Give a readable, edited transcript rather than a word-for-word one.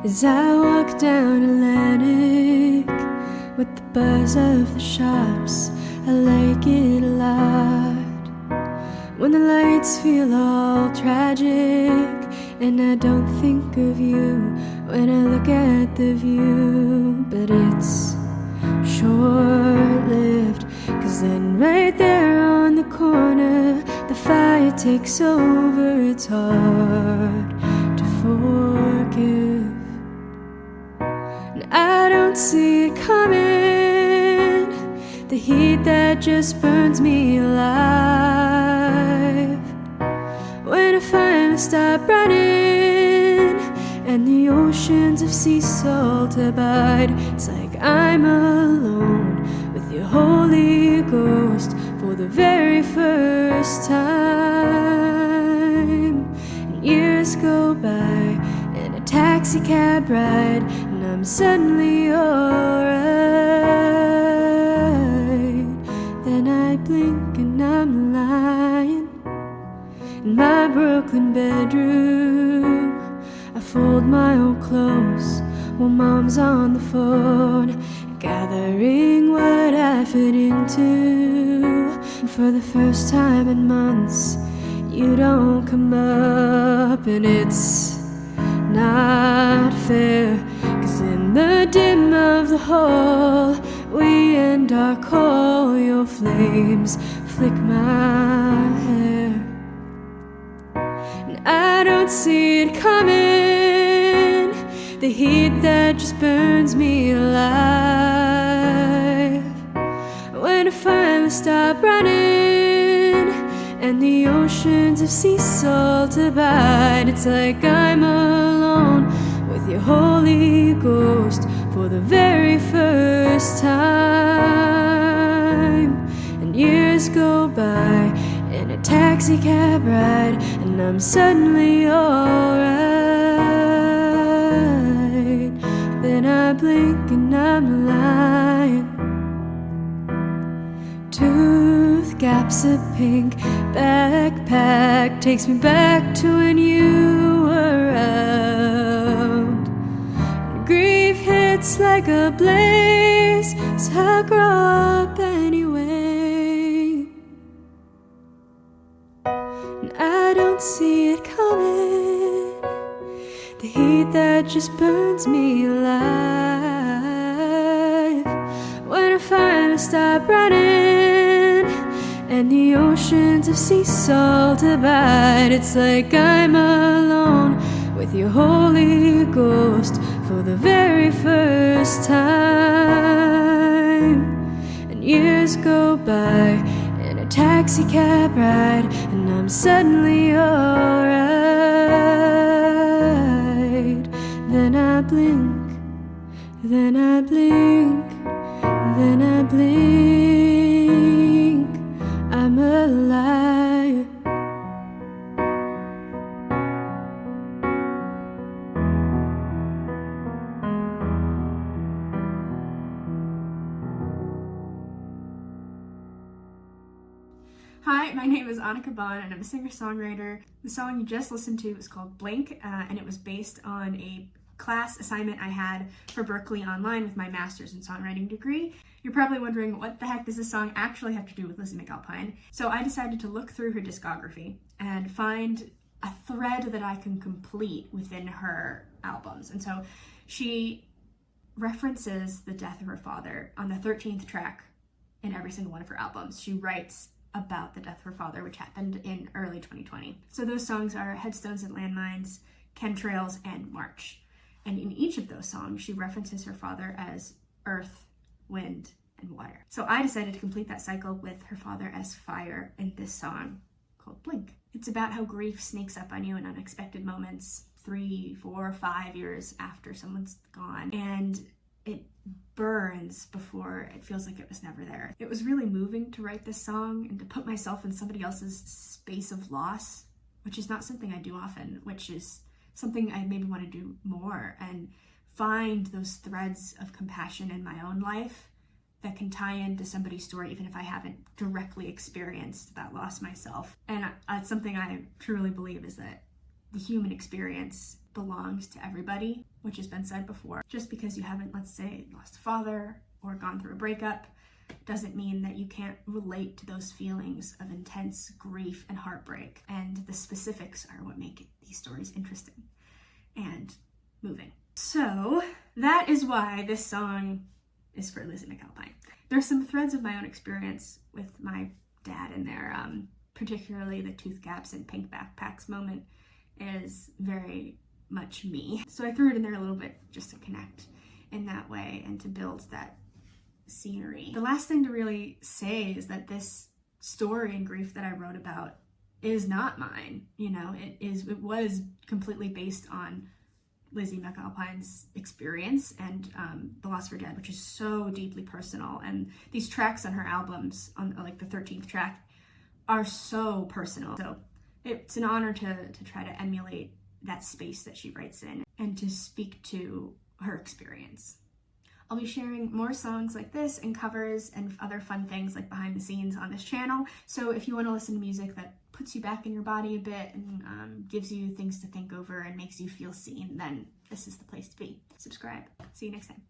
As I walk down Atlantic with the buzz of the shops, I like it a lot. When the lights feel all tragic and I don't think of you when I look at the view, but it's short-lived, 'cause then right there on the corner the fire takes over. It's hard to forgive, and I don't see it coming, the heat that just burns me alive. When I finally stop running and the oceans of sea salt abide, it's like I'm alone with your Holy Ghost for the very first time. And years go by and a taxi cab ride, and I'm suddenly alright. Then I blink and I'm lying in my Brooklyn bedroom. I fold my old clothes while Mom's on the phone, gathering what I fit into. And for the first time in months, you don't come up, and it's not fair, 'cause in the dim of the hall we end our call. Your flames flick my hair, and I don't see it coming, the heat that just burns me alive. When I finally stop running and the oceans of sea salt abide, it's like I'm alone with your Holy Ghost for the very first time. And years go by in a taxi cab ride, and I'm suddenly alright. Then I blink and I'm lying. Tooth gaps a pink backpack takes me back to when you were around. And grief hits like a blaze, so I'll grow up anyway. And I don't see it coming, the heat that just burns me alive. When I finally stop running and the oceans of sea salt abide, it's like I'm alone with your Holy Ghost for the very first time. And years go by in a taxi cab ride, and I'm suddenly alright. Then I blink, then I blink, then I blink, I'm a liar. Hi, my name is Annika Bond, and I'm a singer-songwriter. The song you just listened to is called Blink, and it was based on a class assignment I had for Berklee Online with my master's in songwriting degree. You're probably wondering, what the heck does this song actually have to do with Lizzy McAlpine? So I decided to look through her discography and find a thread that I can complete within her albums. And so she references the death of her father on the 13th track in every single one of her albums. She writes about the death of her father, which happened in early 2020. So those songs are Headstones and Landmines, Chemtrails, and March. And in each of those songs, she references her father as earth, wind, and water. So I decided to complete that cycle with her father as fire in this song called Blink. It's about how grief sneaks up on you in unexpected moments 3, 4, 5 years after someone's gone, and it burns before it feels like it was never there. It was really moving to write this song and to put myself in somebody else's space of loss, which is not something I do often, which is something I maybe want to do more, and find those threads of compassion in my own life that can tie into somebody's story, even if I haven't directly experienced that loss myself. And it's something I truly believe is that the human experience belongs to everybody, which has been said before. Just because you haven't, let's say, lost a father or gone through a breakup doesn't mean that you can't relate to those feelings of intense grief and heartbreak. And the specifics are what make these stories interesting and moving. So that is why this song is for Lizzy McAlpine. There's some threads of my own experience with my dad in there, particularly the tooth gaps and pink backpacks moment is very much me. So I threw it in there a little bit just to connect in that way and to build that scenery. The last thing to really say is that this story and grief that I wrote about is not mine. You know, it was completely based on Lizzy McAlpine's experience and the loss of her dad, which is so deeply personal. And these tracks on her albums, on like the 13th track, are so personal. So it's an honor to try to emulate that space that she writes in and to speak to her experience. I'll be sharing more songs like this and covers and other fun things like behind the scenes on this channel. So if you want to listen to music that puts you back in your body a bit and gives you things to think over and makes you feel seen, then this is the place to be. Subscribe. See you next time.